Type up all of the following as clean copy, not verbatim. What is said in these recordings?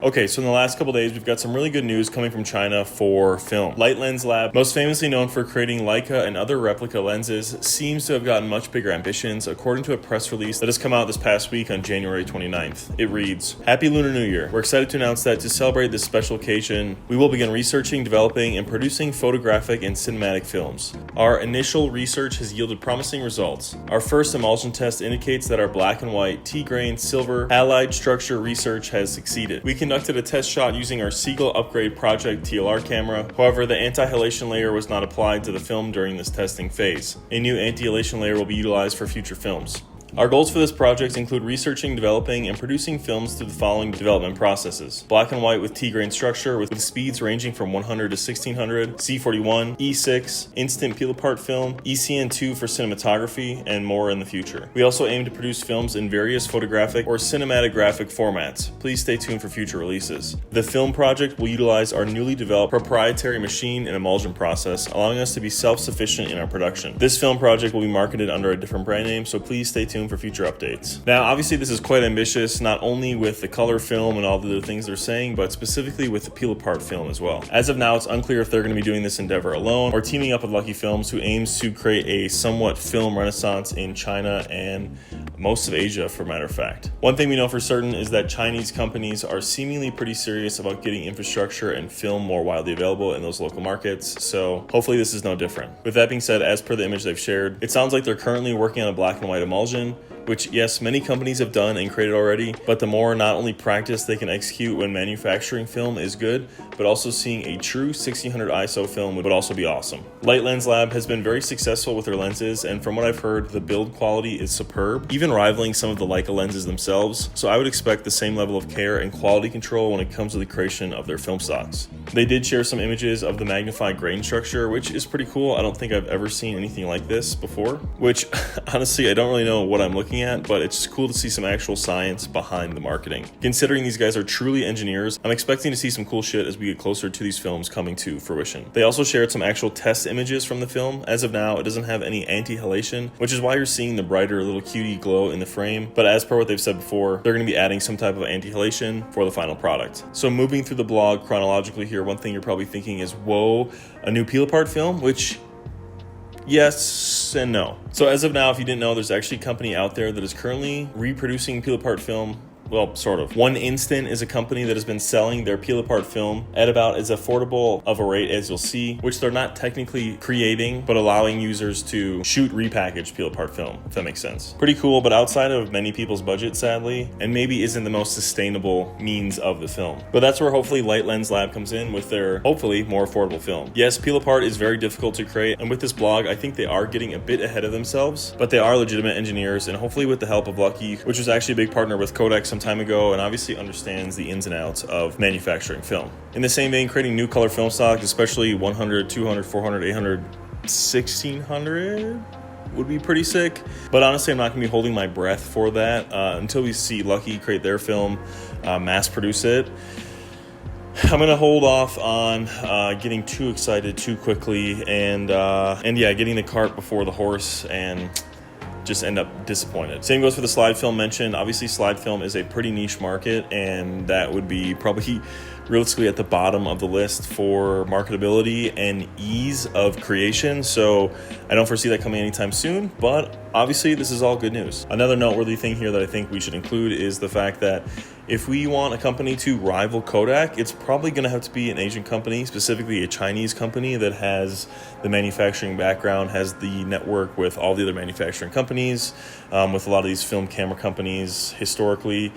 Okay, so in the last couple days, we've got some really good news coming from China for film. Light Lens Lab, most famously known for creating Leica and other replica lenses, seems to have gotten much bigger ambitions, according to a press release that has come out this past week on January 29th. It reads, "Happy Lunar New Year. We're excited to announce that to celebrate this special occasion, we will begin researching, developing, and producing photographic and cinematic films. Our initial research has yielded promising results. Our first emulsion test indicates that our black and white, T-grain, silver, halide structure research has succeeded. We conducted a test shot using our Seagull Upgrade Project TLR camera. However, the anti-halation layer was not applied to the film during this testing phase. A new anti-halation layer will be utilized for future films. Our goals for this project include researching, developing, and producing films through the following development processes. Black and white with T-grain structure with speeds ranging from 100 to 1600, C41, E6, instant peel-apart film, ECN2 for cinematography, and more in the future. We also aim to produce films in various photographic or cinematographic formats. Please stay tuned for future releases. The film project will utilize our newly developed proprietary machine and emulsion process, allowing us to be self-sufficient in our production. This film project will be marketed under a different brand name, so please stay tuned for future updates." Now, obviously this is quite ambitious, not only with the color film and all the other things they're saying, but specifically with the peel apart film as well. As of now, it's unclear if they're going to be doing this endeavor alone or teaming up with Lucky Films, who aims to create a somewhat film renaissance in China and most of Asia, for matter of fact. One thing we know for certain is that Chinese companies are seemingly pretty serious about getting infrastructure and film more widely available in those local markets, so hopefully this is no different. With that being said, as per the image they've shared, it sounds like they're currently working on a black and white emulsion, which yes, many companies have done and created already, but the more not only practice they can execute when manufacturing film is good, but also seeing a true 1600 ISO film would also be awesome. Light Lens Lab has been very successful with their lenses, and from what I've heard, the build quality is superb, even rivaling some of the Leica lenses themselves, so I would expect the same level of care and quality control when it comes to the creation of their film stocks. They did share some images of the magnified grain structure, which is pretty cool. I don't think I've ever seen anything like this before, which honestly, I don't really know what I'm looking at, but it's just cool to see some actual science behind the marketing. Considering these guys are truly engineers, I'm expecting to see some cool shit as we get closer to these films coming to fruition. They also shared some actual test images from the film. As of now, it doesn't have any anti-halation, which is why you're seeing the brighter little cutie glow in the frame, but as per what they've said before, they're going to be adding some type of anti-halation for the final product. So moving through the blog chronologically here, one thing you're probably thinking is, whoa, a new peel-apart film? Which, yes and no. So as of now, if you didn't know, there's actually a company out there that is currently reproducing peel-apart film. Well, sort of. One Instant is a company that has been selling their peel-apart film at about as affordable of a rate as you'll see, which they're not technically creating, but allowing users to shoot repackaged peel-apart film, if that makes sense. Pretty cool, but outside of many people's budget, sadly, and maybe isn't the most sustainable means of the film. But that's where hopefully Light Lens Lab comes in with their, hopefully, more affordable film. Yes, peel-apart is very difficult to create, and with this blog, I think they are getting a bit ahead of themselves, but they are legitimate engineers, and hopefully with the help of Lucky, which was actually a big partner with Kodak some time ago and obviously understands the ins and outs of manufacturing film. In the same vein, creating new color film stocks, especially 100, 200, 400, 800, 1600 would be pretty sick. But honestly, I'm not going to be holding my breath for that until we see Lucky create their film, mass produce it. I'm going to hold off on getting too excited too quickly and yeah, getting the cart before the horse and just end up disappointed. Same goes for the slide film mentioned. Obviously, slide film is a pretty niche market, and that would be probably realistically at the bottom of the list for marketability and ease of creation. So I don't foresee that coming anytime soon, but obviously this is all good news. Another noteworthy thing here that I think we should include is the fact that if we want a company to rival Kodak, it's probably going to have to be an Asian company, specifically a Chinese company that has the manufacturing background, has the network with all the other manufacturing companies, with a lot of these film camera companies historically.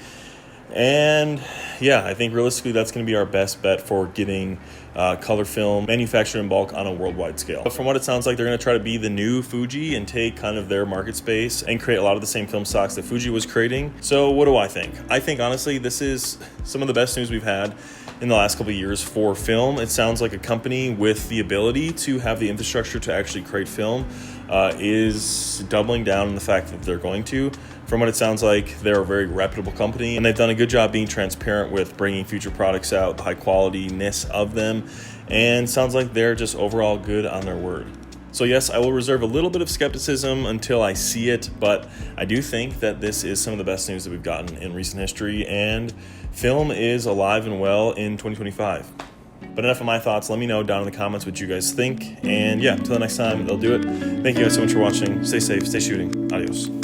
And yeah, I think realistically that's going to be our best bet for getting color film manufactured in bulk on a worldwide scale. But from what it sounds like, they're going to try to be the new Fuji and take kind of their market space and create a lot of the same film stocks that Fuji was creating. So what do I think? I think honestly this is some of the best news we've had in the last couple of years for film. It sounds like a company with the ability to have the infrastructure to actually create film is doubling down on the fact that they're going to. From what it sounds like, they're a very reputable company, and they've done a good job being transparent with bringing future products out, the high qualityness of them, and sounds like they're just overall good on their word. So yes, I will reserve a little bit of skepticism until I see it, but I do think that this is some of the best news that we've gotten in recent history, and film is alive and well in 2025. But enough of my thoughts. Let me know down in the comments what you guys think. And yeah, until the next time, they'll do it. Thank you guys so much for watching. Stay safe, stay shooting. Adios.